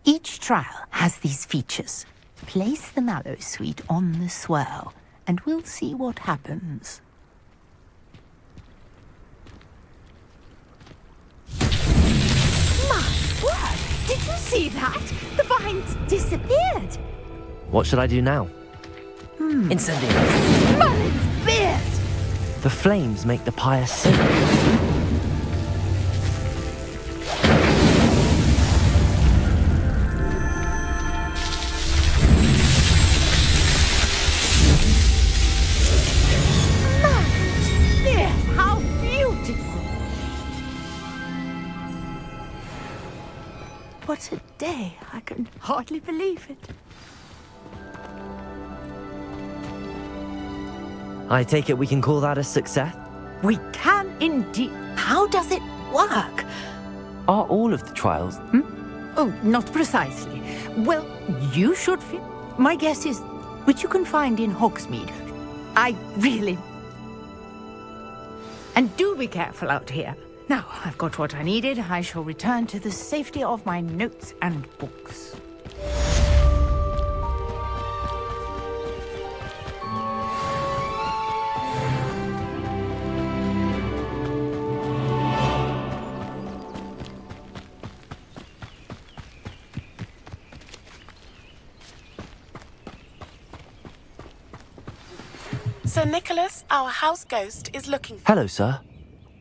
Each trial has these features. Place the Mallowsweet on the swell, and we'll see what happens. My word! Did you see that? The vines disappeared. What should I do now? Incendio. Merlin's beard! The flames make the pyre sing. How beautiful! What a day. I can hardly believe it. I take it we can call that a success? We can indeed. How does it work? Are all of the trials? Oh, not precisely. Well, you should fit. My guess is, which you can find in Hogsmeade. I really... And do be careful out here. Now, I've got what I needed. I shall return to the safety of my notes and books. Sir Nicholas, our house ghost, is looking for... Hello, sir.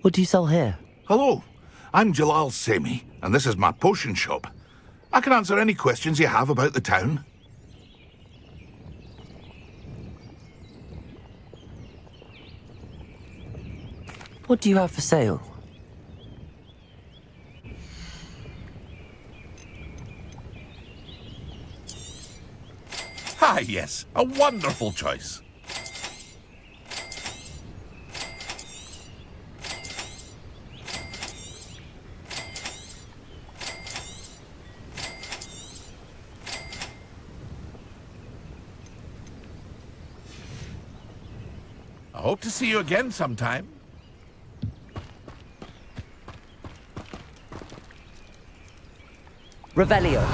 What do you sell here? Hello, I'm Jalal Semi, and this is my potion shop. I can answer any questions you have about the town. What do you have for sale? Ah, yes, a wonderful choice. I hope to see you again sometime. Revelio.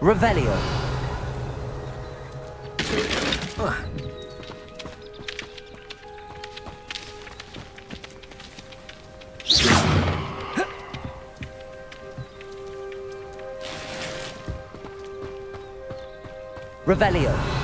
Revelio. Revelio.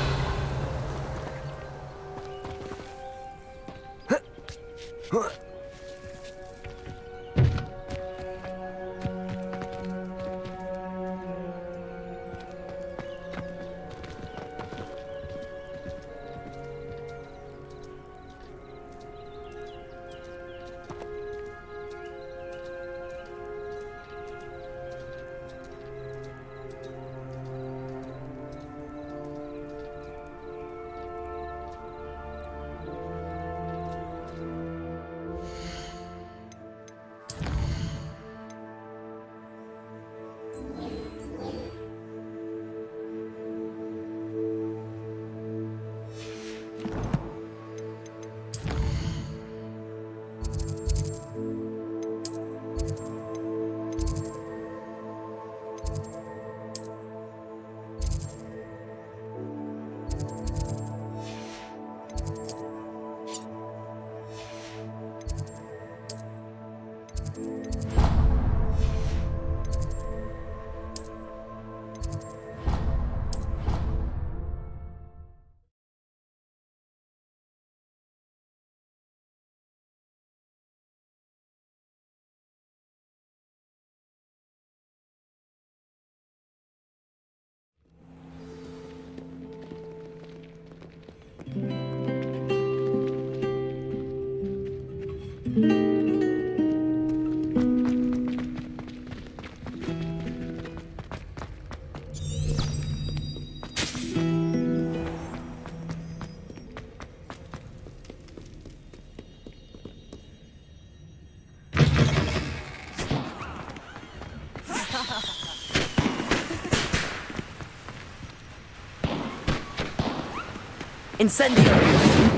Incendio!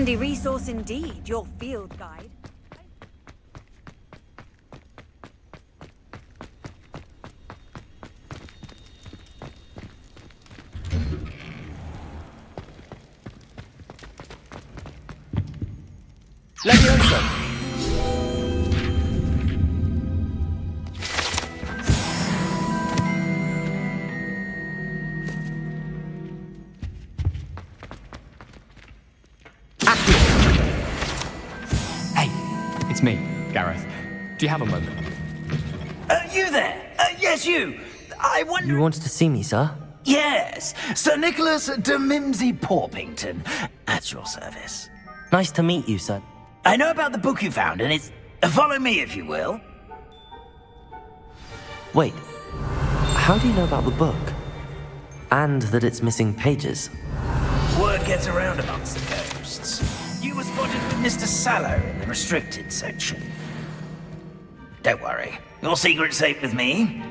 Handy resource indeed, your field guide. Leviosa! Hey, it's me, Gareth. Do you have a moment? You there? Yes, you. I wonder... You wanted to see me, sir? Yes, Sir Nicholas de Mimsy Porpington, at your service. Nice to meet you, sir. I know about the book you found, and it's... Follow me, if you will. Wait, how do you know about the book? And that it's missing pages? Word gets around amongst the ghosts. You were spotted with Mr. Sallow in the restricted section. Don't worry, your secret's safe with me.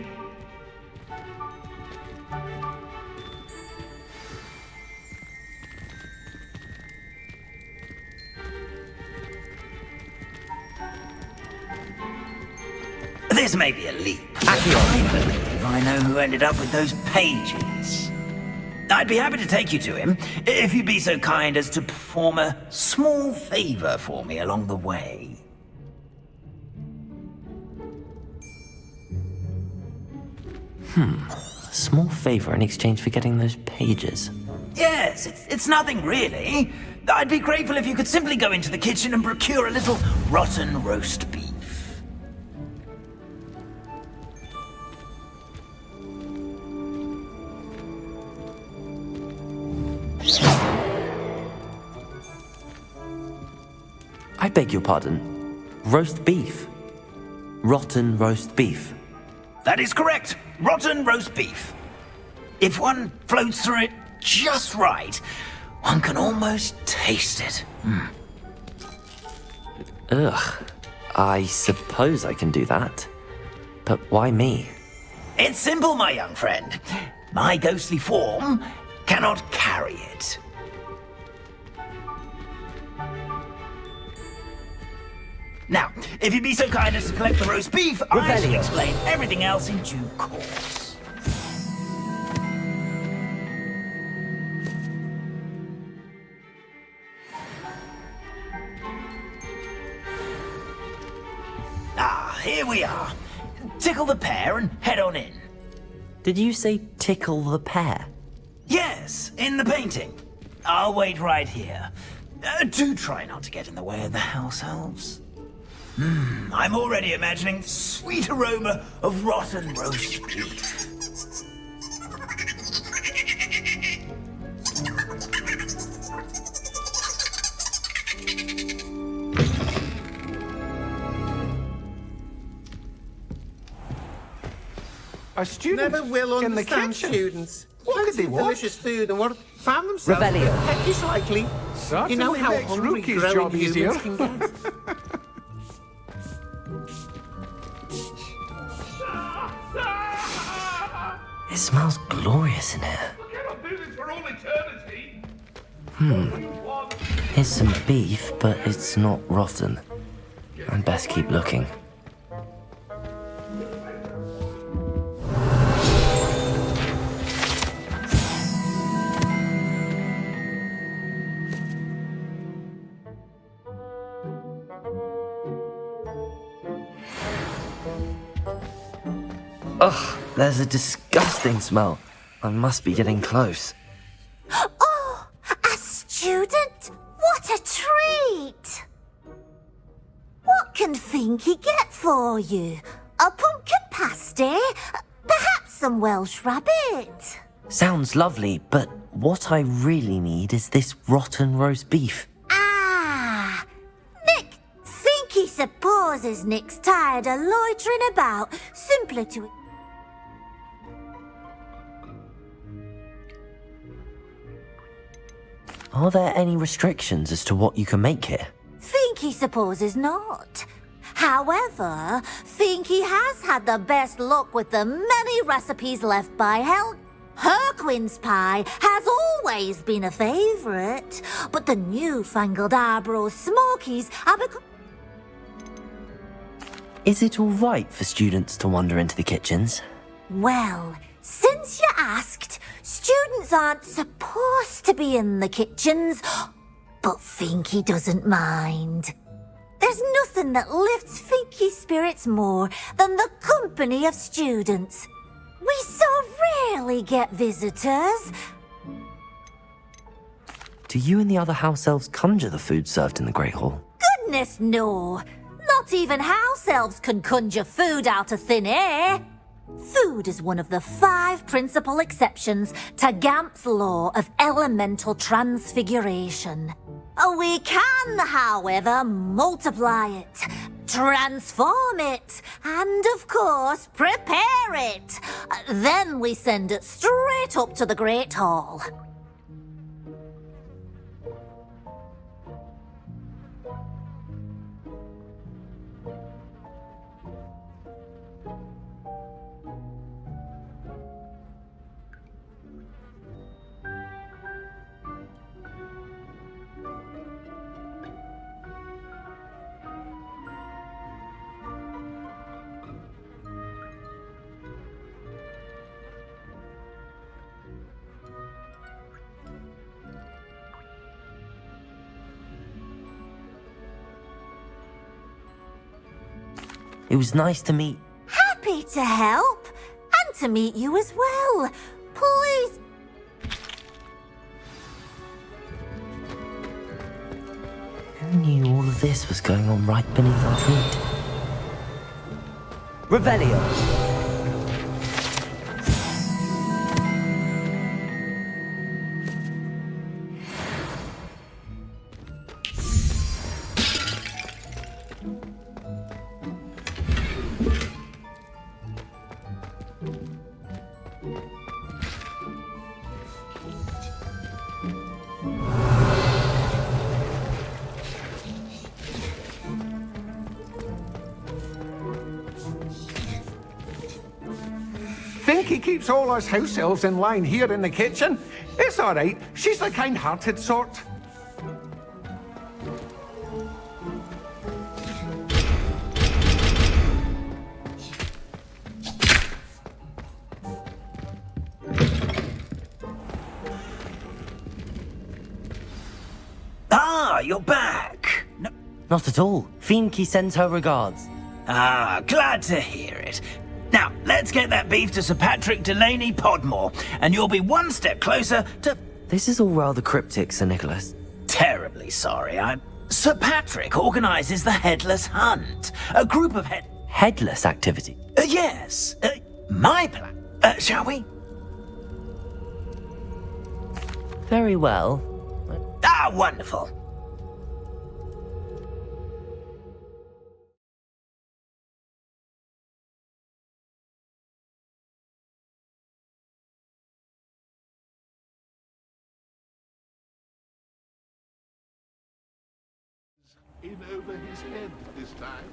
This may be a leap. I believe I know who ended up with those pages. I'd be happy to take you to him, if you'd be so kind as to perform a small favor for me along the way. A small favor in exchange for getting those pages. Yes, it's nothing really. I'd be grateful if you could simply go into the kitchen and procure a little rotten roast beef. I beg your pardon. Roast beef. Rotten roast beef. That is correct. Rotten roast beef. If one floats through it just right, one can almost taste it. Ugh. I suppose I can do that. But why me? It's simple, my young friend. My ghostly form cannot carry it. Now, if you'd be so kind as to collect the roast beef, I shall explain everything else in due course. Ah, here we are. Tickle the pear and head on in. Did you say tickle the pear? Yes, in the painting. I'll wait right here. Do try not to get in the way of the house elves. I'm already imagining the sweet aroma of rotten roast beef. A student Never will in the understand kitchen. students. What could they want? Delicious food and what found themselves Revelio. with peckish likely. Certainly You know how makes hungry Rookie's growing job humans easier. can get. It smells glorious in here. Here's some beef, but it's not rotten. I'd best keep looking. Ugh, there's a disgusting smell. I must be getting close. Oh, a student? What a treat! What can Finky get for you? A pumpkin pasty? Perhaps some Welsh rabbit? Sounds lovely, but what I really need is this rotten roast beef. Ah! Nick, Finky supposes Nick's tired of loitering about, simply to... Are there any restrictions as to what you can make here? Finky supposes not. However, Finky has had the best luck with the many recipes left by Herquin's pie has always been a favourite, but the newfangled Arbro Smokies are becoming... Is it all right for students to wander into the kitchens? Well, since you asked, students aren't supposed to be in the kitchens, but Finky doesn't mind. There's nothing that lifts Finky's spirits more than the company of students. We so rarely get visitors. Do you and the other house elves conjure the food served in the Great Hall? Goodness, no. Not even house elves can conjure food out of thin air. Food is one of the 5 principal exceptions to Gamp's law of elemental transfiguration. We can, however, multiply it, transform it, and of course, prepare it. Then we send it straight up to the Great Hall. It was nice to meet... Happy to help, and to meet you as well. Please. Who knew all of this was going on right beneath our feet? Revelio! Finky keeps all us house elves in line here in the kitchen. It's all right. She's the kind-hearted sort. Ah, you're back. No. Not at all. Finky sends her regards. Ah, glad to hear it. Now, let's get that beef to Sir Patrick Delaney Podmore, and you'll be one step closer to... This is all rather cryptic, Sir Nicholas. Terribly sorry, Sir Patrick organises the Headless Hunt, a group of Headless activity? Yes, my plan. Shall we? Very well. Ah, wonderful. In over his head this time.